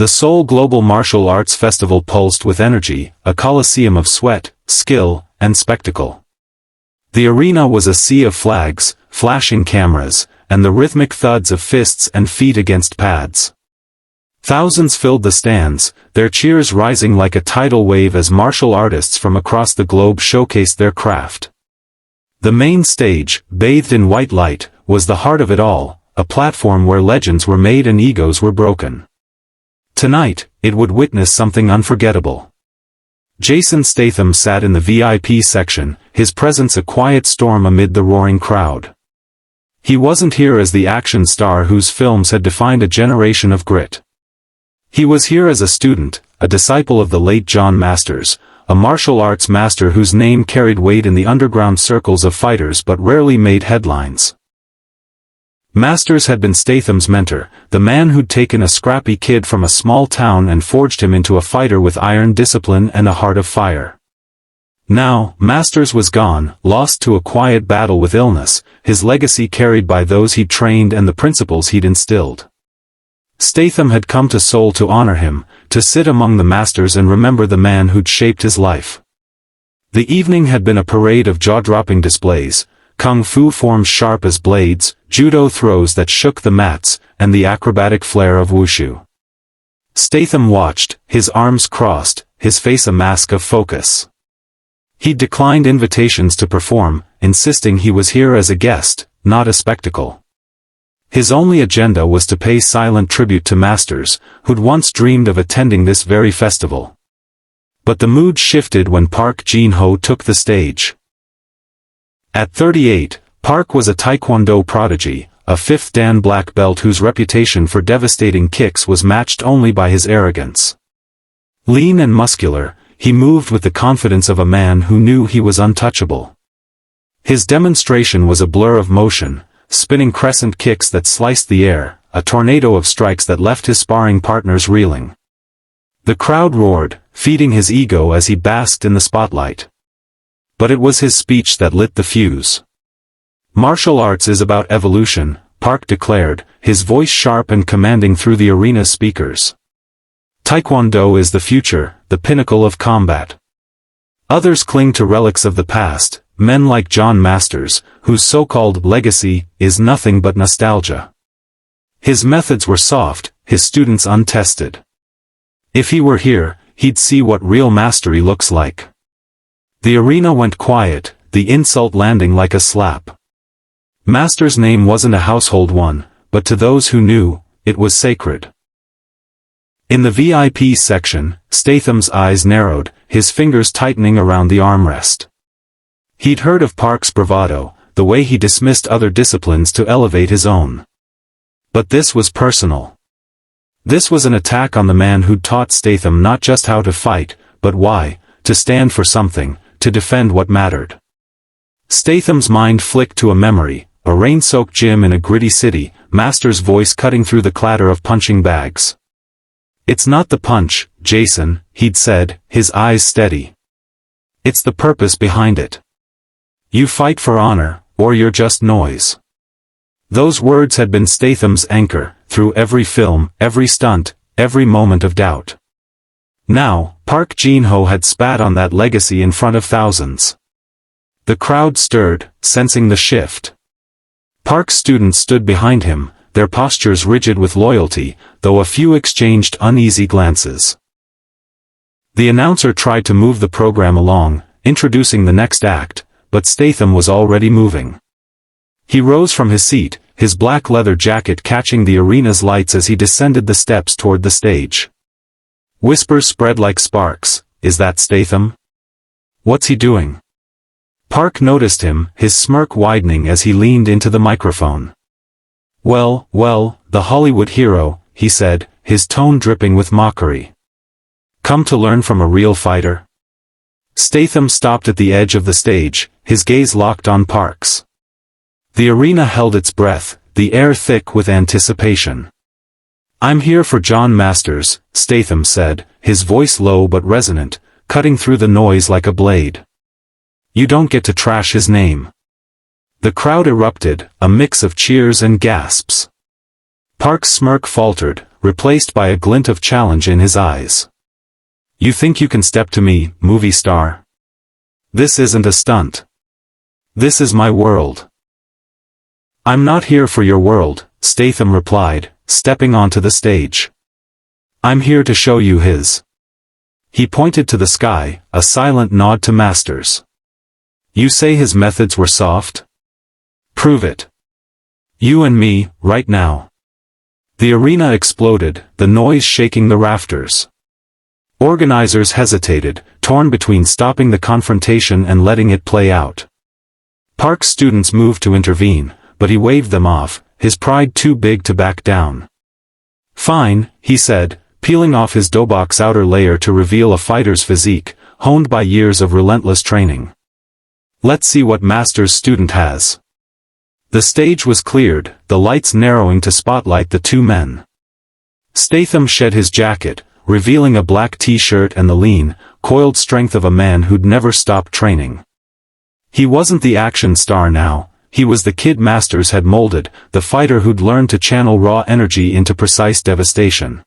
The Seoul Global Martial Arts Festival pulsed with energy, a coliseum of sweat, skill, and spectacle. The arena was a sea of flags, flashing cameras, and the rhythmic thuds of fists and feet against pads. Thousands filled the stands, their cheers rising like a tidal wave as martial artists from across the globe showcased their craft. The main stage, bathed in white light, was the heart of it all, a platform where legends were made and egos were broken. Tonight, it would witness something unforgettable. Jason Statham sat in the VIP section, his presence a quiet storm amid the roaring crowd. He wasn't here as the action star whose films had defined a generation of grit. He was here as a student, a disciple of the late John Masters, a martial arts master whose name carried weight in the underground circles of fighters but rarely made headlines. Masters had been Statham's mentor, the man who'd taken a scrappy kid from a small town and forged him into a fighter with iron discipline and a heart of fire. Now, Masters was gone, lost to a quiet battle with illness, his legacy carried by those he'd trained and the principles he'd instilled. Statham had come to Seoul to honor him, to sit among the masters and remember the man who'd shaped his life. The evening had been a parade of jaw-dropping displays, kung fu forms sharp as blades, judo throws that shook the mats, and the acrobatic flair of wushu. Statham watched, his arms crossed, his face a mask of focus. He declined invitations to perform, insisting he was here as a guest, not a spectacle. His only agenda was to pay silent tribute to masters, who'd once dreamed of attending this very festival. But the mood shifted when Park Jin-ho took the stage. At 38, Park was a Taekwondo prodigy, a fifth Dan black belt whose reputation for devastating kicks was matched only by his arrogance. Lean and muscular, he moved with the confidence of a man who knew he was untouchable. His demonstration was a blur of motion, spinning crescent kicks that sliced the air, a tornado of strikes that left his sparring partners reeling. The crowd roared, feeding his ego as he basked in the spotlight. But it was his speech that lit the fuse. Martial arts is about evolution, Park declared, his voice sharp and commanding through the arena's speakers. Taekwondo is the future, the pinnacle of combat. Others cling to relics of the past, men like John Masters, whose so-called legacy is nothing but nostalgia. His methods were soft, his students untested. If he were here, he'd see what real mastery looks like. The arena went quiet, the insult landing like a slap. Masters' name wasn't a household one, but to those who knew, it was sacred. In the VIP section, Statham's eyes narrowed, his fingers tightening around the armrest. He'd heard of Park's bravado, the way he dismissed other disciplines to elevate his own. But this was personal. This was an attack on the man who'd taught Statham not just how to fight, but why, to stand for something, to defend what mattered. Statham's mind flicked to a memory, a rain-soaked gym in a gritty city, Masters' voice cutting through the clatter of punching bags. "It's not the punch, Jason," he'd said, his eyes steady. "It's the purpose behind it. You fight for honor, or you're just noise." Those words had been Statham's anchor, through every film, every stunt, every moment of doubt. Now, Park Ginho had spat on that legacy in front of thousands. The crowd stirred, sensing the shift. Park's students stood behind him, their postures rigid with loyalty, though a few exchanged uneasy glances. The announcer tried to move the program along, introducing the next act, but Statham was already moving. He rose from his seat, his black leather jacket catching the arena's lights as he descended the steps toward the stage. Whispers spread like sparks. "Is that Statham? What's he doing?" Park noticed him, his smirk widening as he leaned into the microphone. Well, the Hollywood hero," he said, his tone dripping with mockery. "Come to learn from a real fighter?" Statham stopped at the edge of the stage, his gaze locked on Park's. The arena held its breath, the air thick with anticipation. "I'm here for John Masters," Statham said, his voice low but resonant, cutting through the noise like a blade. "You don't get to trash his name." The crowd erupted, a mix of cheers and gasps. Park's smirk faltered, replaced by a glint of challenge in his eyes. You think you can step to me, movie star? This isn't a stunt. This is my world. I'm not here for your world, Statham replied, stepping onto the stage. I'm here to show you his. He pointed to the sky, a silent nod to Masters. You say his methods were soft? Prove it. You and me, right now. The arena exploded, the noise shaking the rafters. Organizers hesitated, torn between stopping the confrontation and letting it play out. Park's students moved to intervene, but he waved them off, his pride too big to back down. Fine, he said, peeling off his dobox outer layer to reveal a fighter's physique, honed by years of relentless training. Let's see what Masters' student has. The stage was cleared, the lights narrowing to spotlight the two men. Statham shed his jacket, revealing a black t-shirt and the lean, coiled strength of a man who'd never stopped training. He wasn't the action star now, he was the kid Masters had molded, the fighter who'd learned to channel raw energy into precise devastation.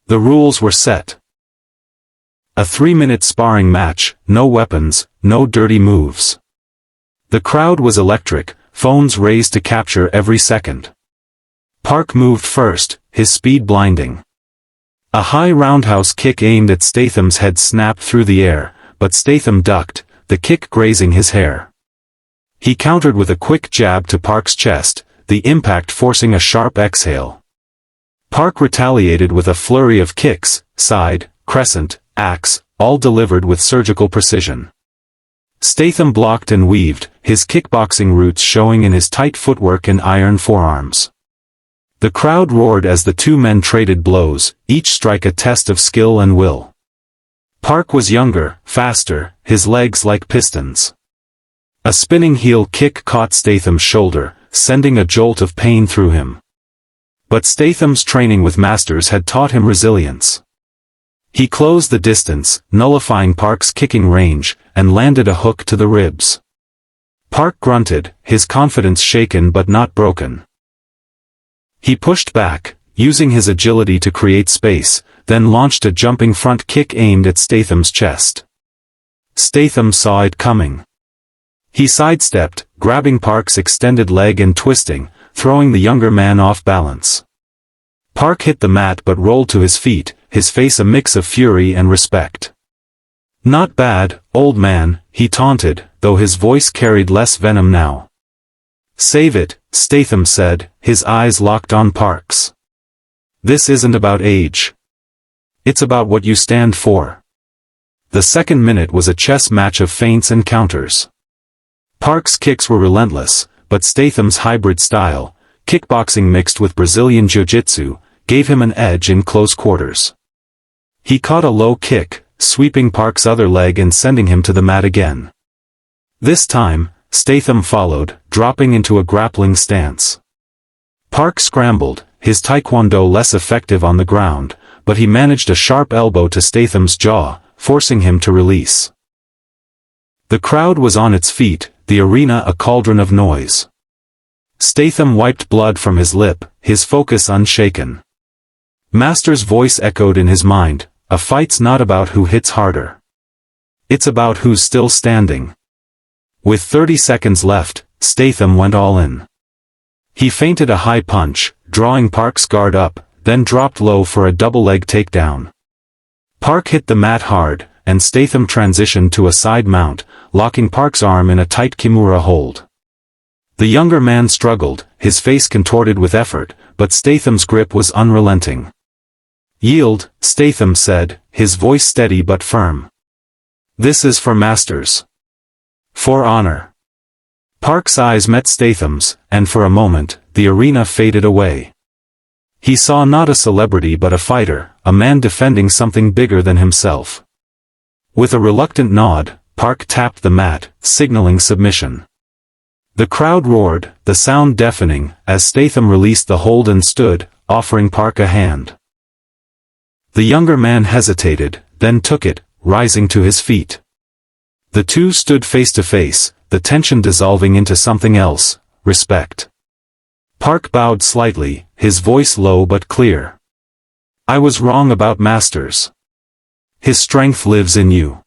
The rules were set. A 3-minute sparring match, no weapons, no dirty moves. The crowd was electric, phones raised to capture every second. Park moved first, his speed blinding. A high roundhouse kick aimed at Statham's head snapped through the air, but Statham ducked, the kick grazing his hair. He countered with a quick jab to Park's chest, the impact forcing a sharp exhale. Park retaliated with a flurry of kicks, side, crescent, axe, all delivered with surgical precision. Statham blocked and weaved, his kickboxing roots showing in his tight footwork and iron forearms. The crowd roared as the two men traded blows, each strike a test of skill and will. Park was younger, faster, his legs like pistons. A spinning heel kick caught Statham's shoulder, sending a jolt of pain through him. But Statham's training with Masters had taught him resilience. He closed the distance, nullifying Park's kicking range, and landed a hook to the ribs. Park grunted, his confidence shaken but not broken. He pushed back, using his agility to create space, then launched a jumping front kick aimed at Statham's chest. Statham saw it coming. He sidestepped, grabbing Park's extended leg and twisting, throwing the younger man off balance. Park hit the mat but rolled to his feet, his face a mix of fury and respect. Not bad, old man, he taunted, though his voice carried less venom now. Save it, Statham said, his eyes locked on Park's. This isn't about age. It's about what you stand for. The second minute was a chess match of feints and counters. Park's kicks were relentless, but Statham's hybrid style, kickboxing mixed with Brazilian jiu-jitsu, gave him an edge in close quarters. He caught a low kick, sweeping Park's other leg and sending him to the mat again. This time, Statham followed, dropping into a grappling stance. Park scrambled, his Taekwondo less effective on the ground, but he managed a sharp elbow to Statham's jaw, forcing him to release. The crowd was on its feet, the arena a cauldron of noise. Statham wiped blood from his lip, his focus unshaken. Masters' voice echoed in his mind, a fight's not about who hits harder. It's about who's still standing. With 30 seconds left, Statham went all in. He feinted a high punch, drawing Park's guard up, then dropped low for a double-leg takedown. Park hit the mat hard, and Statham transitioned to a side mount, locking Park's arm in a tight kimura hold. The younger man struggled, his face contorted with effort, but Statham's grip was unrelenting. Yield, Statham said, his voice steady but firm. This is for Masters. For honor. Park's eyes met Statham's, and for a moment, the arena faded away. He saw not a celebrity but a fighter, a man defending something bigger than himself. With a reluctant nod, Park tapped the mat, signaling submission. The crowd roared, the sound deafening, as Statham released the hold and stood, offering Park a hand. The younger man hesitated, then took it, rising to his feet. The two stood face to face, the tension dissolving into something else, respect. Park bowed slightly, his voice low but clear. "I was wrong about Masters. His strength lives in you."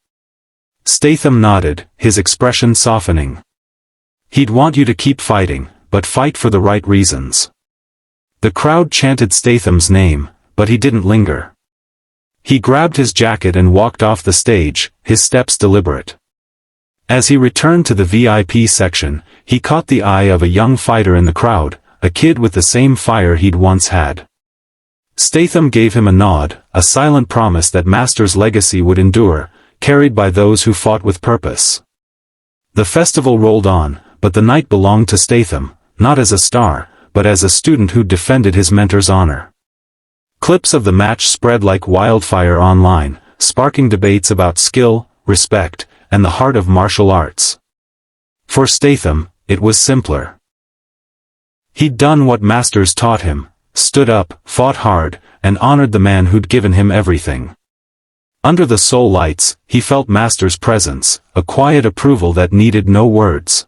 Statham nodded, his expression softening. "He'd want you to keep fighting, but fight for the right reasons." The crowd chanted Statham's name, but he didn't linger. He grabbed his jacket and walked off the stage, his steps deliberate. As he returned to the VIP section, he caught the eye of a young fighter in the crowd, a kid with the same fire he'd once had. Statham gave him a nod, a silent promise that Masters' legacy would endure, carried by those who fought with purpose. The festival rolled on, but the night belonged to Statham, not as a star, but as a student who defended his mentor's honor. Clips of the match spread like wildfire online, sparking debates about skill, respect, and the heart of martial arts. For Statham, it was simpler. He'd done what Masters taught him, stood up, fought hard, and honored the man who'd given him everything. Under the Seoul lights, he felt Masters' presence, a quiet approval that needed no words.